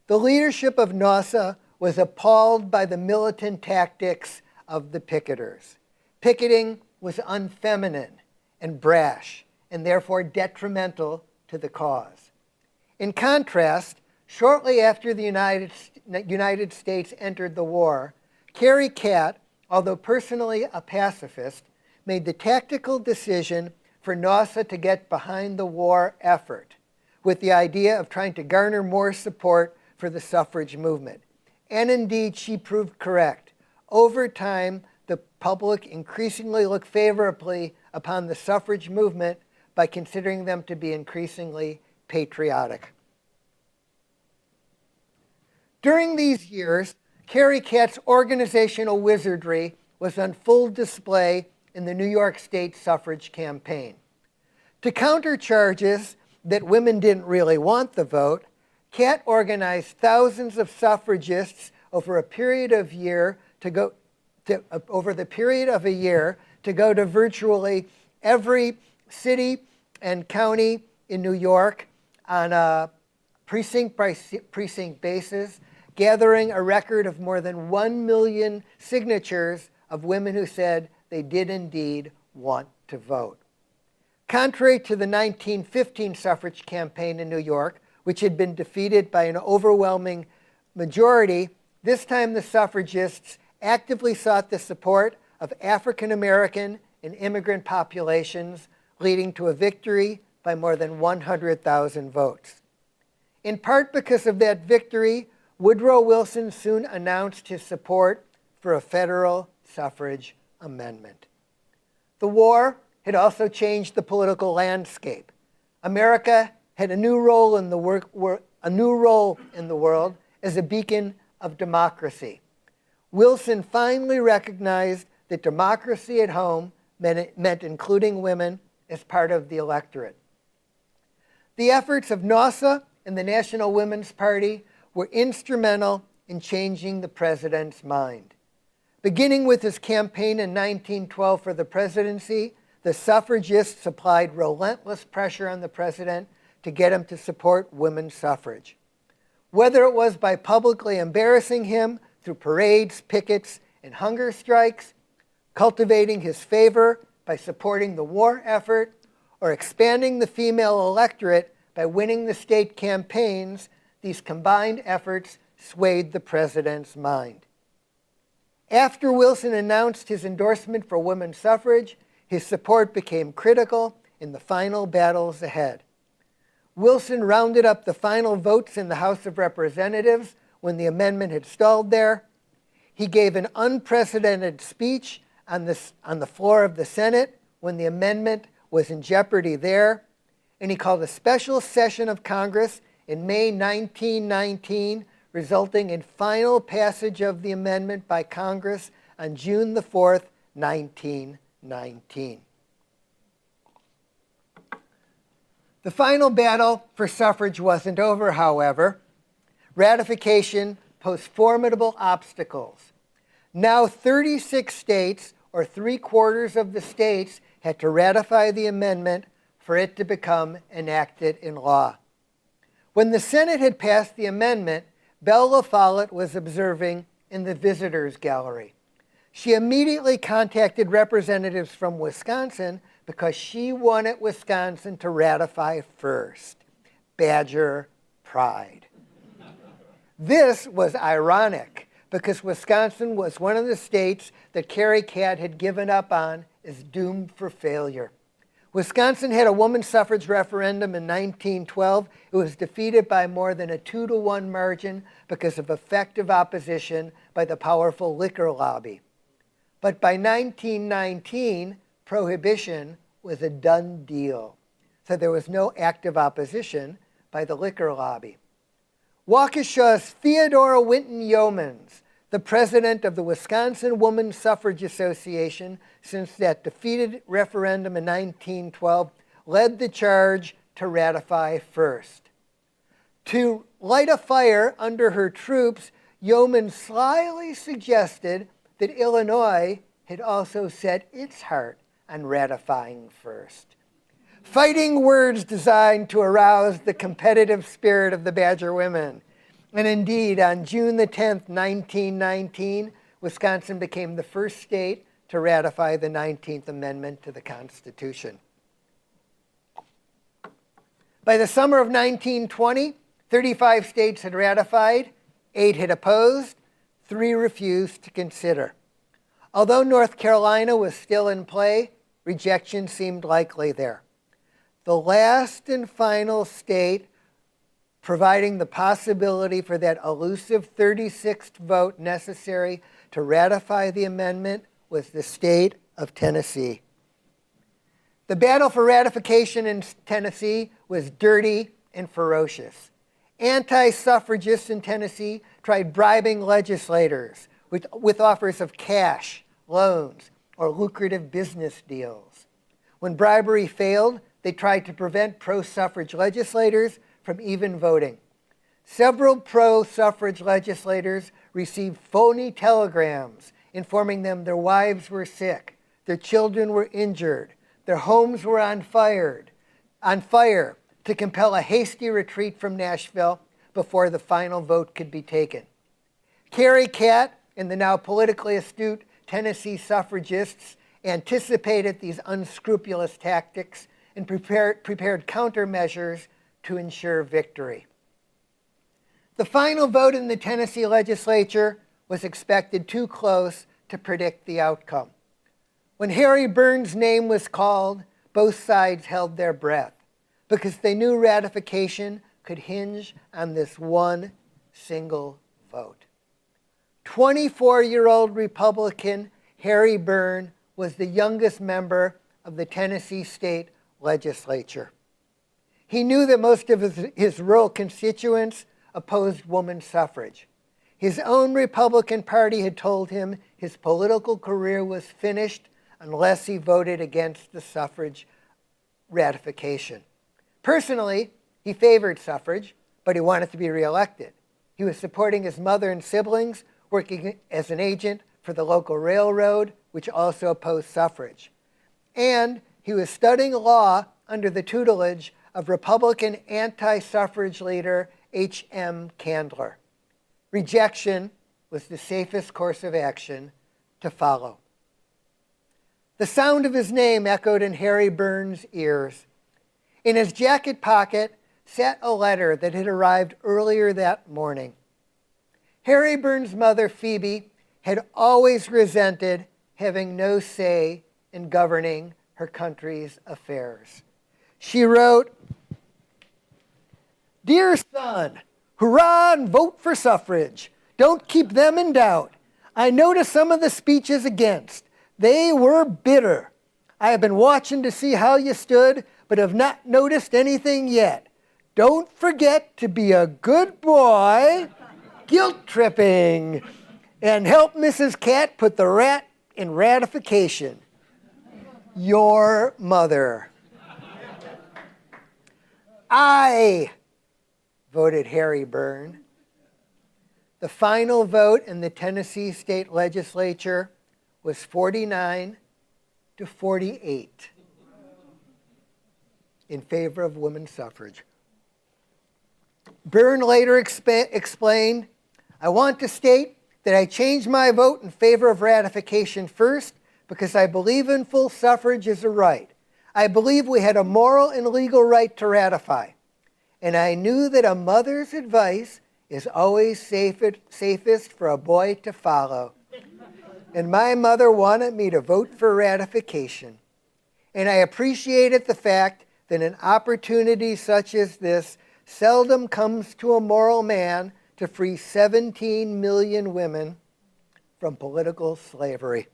The leadership of NOSA was appalled by the militant tactics of the picketers. Picketing was unfeminine and brash, and therefore detrimental to the cause. In contrast, shortly after the United States entered the war, Carrie Catt, although personally a pacifist, made the tactical decision for NOSA to get behind the war effort with the idea of trying to garner more support for the suffrage movement. And indeed, she proved correct. Over time, the public increasingly looked favorably upon the suffrage movement by considering them to be increasingly patriotic. During these years, Carrie Catt's organizational wizardry was on full display in the New York State suffrage campaign. To counter charges that women didn't really want the vote, Catt organized thousands of suffragists over the period of a year to go to virtually every city and county in New York on a precinct by precinct basis, gathering a record of more than 1 million signatures of women who said they did indeed want to vote. Contrary to the 1915 suffrage campaign in New York, which had been defeated by an overwhelming majority, this time the suffragists actively sought the support of African American and immigrant populations, leading to a victory by more than 100,000 votes. In part because of that victory, Woodrow Wilson soon announced his support for a federal suffrage amendment. The war had also changed the political landscape. America had a new role in the world as a beacon of democracy. Wilson finally recognized that democracy at home meant including women as part of the electorate. The efforts of NOSA and the National Women's Party were instrumental in changing the president's mind. Beginning with his campaign in 1912 for the presidency, the suffragists applied relentless pressure on the president to get him to support women's suffrage. Whether it was by publicly embarrassing him through parades, pickets, and hunger strikes, cultivating his favor by supporting the war effort, or expanding the female electorate by winning the state campaigns, these combined efforts swayed the president's mind. After Wilson announced his endorsement for women's suffrage, his support became critical in the final battles ahead. Wilson rounded up the final votes in the House of Representatives when the amendment had stalled there. He gave an unprecedented speech on the floor of the Senate when the amendment was in jeopardy there. And he called a special session of Congress in May 1919, resulting in final passage of the amendment by Congress on June the 4th, 1919. The final battle for suffrage wasn't over, however. Ratification posed formidable obstacles. Now 36 states, or 3/4 of the states, had to ratify the amendment for it to become enacted in law. When the Senate had passed the amendment, Belle La Follette was observing in the visitors gallery. She immediately contacted representatives from Wisconsin because she wanted Wisconsin to ratify first. Badger pride. This was ironic because Wisconsin was one of the states that Carrie Catt had given up on as doomed for failure. Wisconsin had a women's suffrage referendum in 1912. It was defeated by more than a 2-to-1 margin because of effective opposition by the powerful liquor lobby. But by 1919, prohibition was a done deal. So there was no active opposition by the liquor lobby. Waukesha's Theodora Winton Yeomans, the president of the Wisconsin Women's Suffrage Association since that defeated referendum in 1912, led the charge to ratify first. To light a fire under her troops, Yeomans slyly suggested that Illinois had also set its heart on ratifying first. Fighting words designed to arouse the competitive spirit of the Badger women. And indeed, on June the 10th, 1919, Wisconsin became the first state to ratify the 19th Amendment to the Constitution. By the summer of 1920, 35 states had ratified, 8 had opposed, 3 refused to consider. Although North Carolina was still in play, rejection seemed likely there. The last and final state providing the possibility for that elusive 36th vote necessary to ratify the amendment was the state of Tennessee. The battle for ratification in Tennessee was dirty and ferocious. Anti-suffragists in Tennessee tried bribing legislators with offers of cash, loans, or lucrative business deals. When bribery failed, they tried to prevent pro-suffrage legislators from even voting. Several pro-suffrage legislators received phony telegrams informing them their wives were sick, their children were injured, their homes were on fire to compel a hasty retreat from Nashville before the final vote could be taken. Carrie Catt and the now politically astute Tennessee suffragists anticipated these unscrupulous tactics and prepared countermeasures to ensure victory. The final vote in the Tennessee legislature was expected too close to predict the outcome. When Harry Burns' name was called, both sides held their breath because they knew ratification could hinge on this one single vote. 24-year-old Republican Harry Burns was the youngest member of the Tennessee state legislature. He knew that most of his rural constituents opposed women's suffrage. His own Republican Party had told him his political career was finished unless he voted against the suffrage ratification. Personally, he favored suffrage, but he wanted to be reelected. He was supporting his mother and siblings, working as an agent for the local railroad, which also opposed suffrage. And he was studying law under the tutelage of Republican anti-suffrage leader H.M. Candler. Rejection was the safest course of action to follow. The sound of his name echoed in Harry Burns' ears. In his jacket pocket sat a letter that had arrived earlier that morning. Harry Burns' mother, Phoebe, had always resented having no say in governing her country's affairs. She wrote, "Dear son, hurrah and vote for suffrage. Don't keep them in doubt. I noticed some of the speeches against. They were bitter. I have been watching to see how you stood, but have not noticed anything yet. Don't forget to be a good boy, guilt tripping, and help Mrs. Cat put the rat in ratification. Your mother." I voted Harry Byrne. The final vote in the Tennessee state legislature was 49 to 48 in favor of women's suffrage. Byrne later explained, "I want to state that I changed my vote in favor of ratification first because I believe in full suffrage as a right. I believe we had a moral and legal right to ratify. And I knew that a mother's advice is always safest for a boy to follow. And my mother wanted me to vote for ratification. And I appreciated the fact that an opportunity such as this seldom comes to a moral man to free 17 million women from political slavery."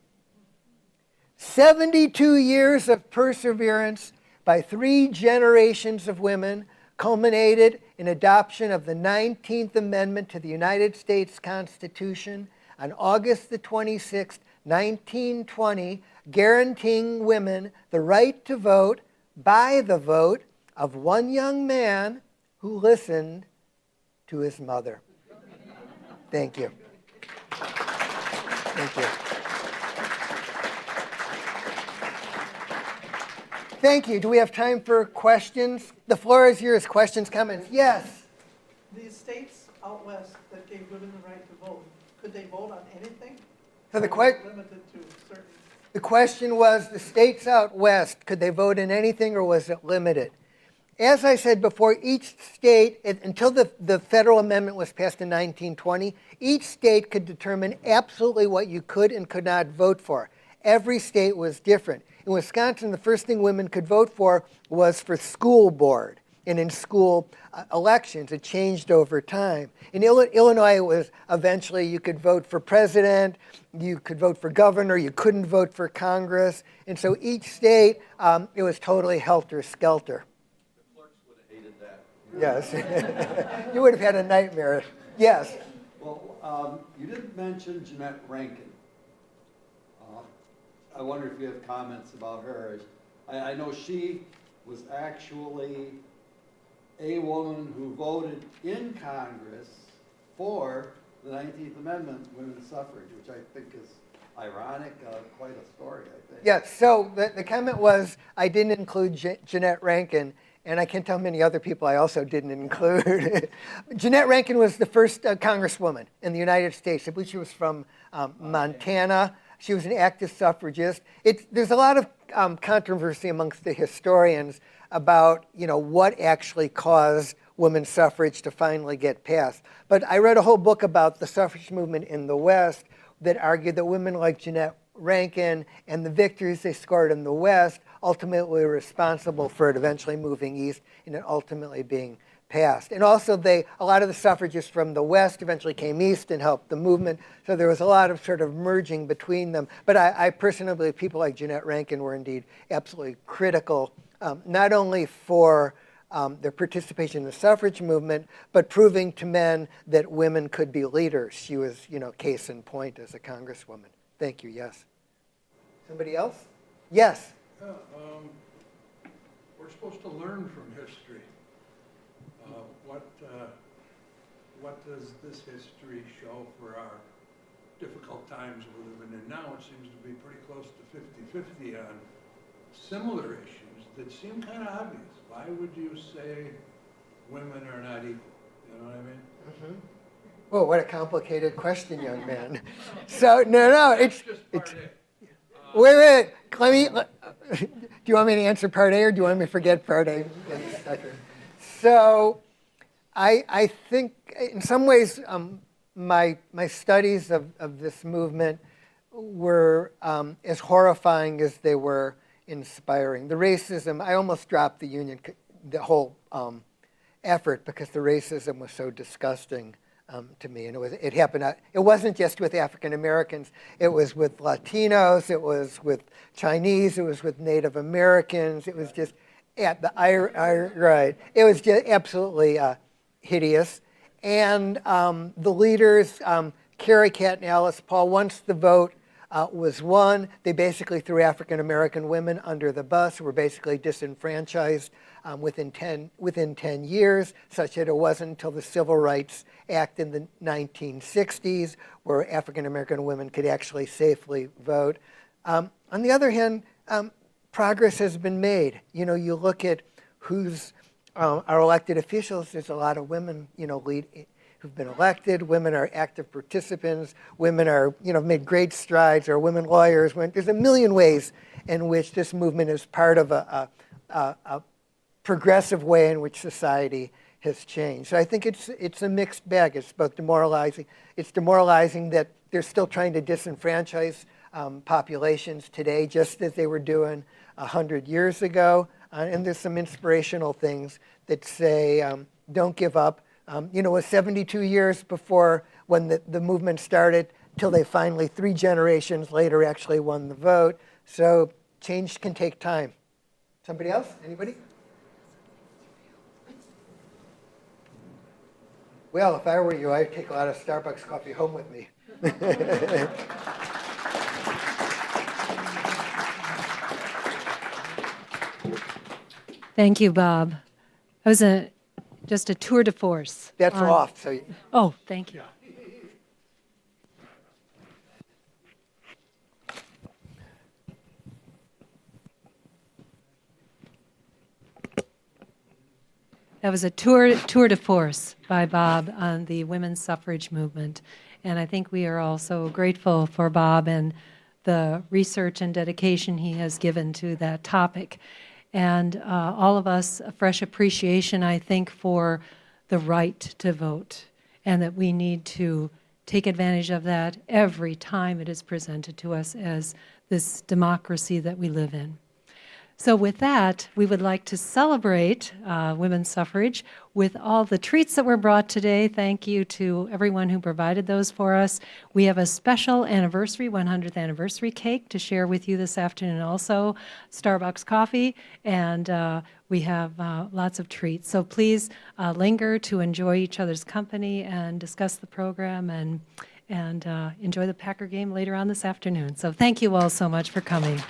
72 years of perseverance by 3 generations of women culminated in adoption of the 19th Amendment to the United States Constitution on August the 26th, 1920, guaranteeing women the right to vote by the vote of one young man who listened to his mother. Thank you. Thank you. Thank you. Do we have time for questions? The floor is yours. Questions, comments? Yes. These states out west that gave women the right to vote, could they vote on anything? So the Or was it limited to certain? The question was, the states out west, could they vote in anything or was it limited? As I said before, each state, until the federal amendment was passed in 1920, each state could determine absolutely what you could and could not vote for. Every state was different. In Wisconsin, the first thing women could vote for was for school board and in school elections. It changed over time. In Illinois, it was eventually you could vote for president, you could vote for governor, you couldn't vote for Congress. And so each state, it was totally helter-skelter. The clerks would have hated that. Yes. You would have had a nightmare. Yes. Well, you didn't mention Jeanette Rankin. I wonder if you have comments about her. I know she was actually a woman who voted in Congress for the 19th Amendment, women's suffrage, which I think is ironic, quite a story, I think. Yes, so the comment was I didn't include Jeanette Rankin, and I can't tell how many other people I also didn't include. Jeanette Rankin was the first congresswoman in the United States. I believe she was from Montana. She was an active suffragist. There's a lot of controversy amongst the historians about what actually caused women's suffrage to finally get passed. But I read a whole book about the suffrage movement in the West that argued that women like Jeanette Rankin and the victories they scored in the West ultimately were responsible for it eventually moving east and it ultimately being passed. And also a lot of the suffragists from the West eventually came east and helped the movement. So there was a lot of sort of merging between them. But I personally believe people like Jeanette Rankin were indeed absolutely critical, not only for their participation in the suffrage movement, but proving to men that women could be leaders. She was, case in point as a congresswoman. Thank you, yes. Somebody else? Yes. We're supposed to learn from history. What does this history show for our difficult times we're living in now? It seems to be pretty close to 50-50 on similar issues that seem kind of obvious. Why would you say women are not equal? You know what I mean? Mm-hmm. Whoa, what a complicated question, young man. So, no, it's part A. Wait. Do you want me to answer part A or do you want me to forget part A? So, I think in some ways my studies of this movement were as horrifying as they were inspiring. The racism, I almost dropped the union, the whole effort, because the racism was so disgusting to me. And it happened, it wasn't just with African Americans, it was with Latinos, it was with Chinese, it was with Native Americans, it was just, right, it was just absolutely hideous. And the leaders, Carrie, Cat, and Alice Paul, once the vote was won, they basically threw African American women under the bus, were basically disenfranchised within 10 years, such that it wasn't until the Civil Rights Act in the 1960s where African American women could actually safely vote. On the other hand, progress has been made. You know, you look at who's our elected officials, there's a lot of women, you know, who've been elected. Women are active participants. Women are, you know, made great strides. Or women lawyers. There's a million ways in which this movement is part of a progressive way in which society has changed. So I think it's a mixed bag. It's both demoralizing. It's demoralizing that they're still trying to disenfranchise populations today, just as they were doing 100 years ago. And there's some inspirational things that say, don't give up. You know, it was 72 years before when the movement started till they finally, 3 generations later, actually won the vote. So change can take time. Somebody else? Anybody? Well, if I were you, I'd take a lot of Starbucks coffee home with me. Thank you, Bob. That was just a tour de force. That's off. So. Oh, thank you. That was a tour de force by Bob on the women's suffrage movement. And I think we are also grateful for Bob and the research and dedication he has given to that topic. And all of us a fresh appreciation, I think, for the right to vote, and that we need to take advantage of that every time it is presented to us as this democracy that we live in. So with that, we would like to celebrate women's suffrage with all the treats that were brought today. Thank you to everyone who provided those for us. We have a special anniversary, 100th anniversary cake to share with you this afternoon also, Starbucks coffee, and we have lots of treats. So please linger to enjoy each other's company and discuss the program and enjoy the Packer game later on this afternoon. So thank you all so much for coming.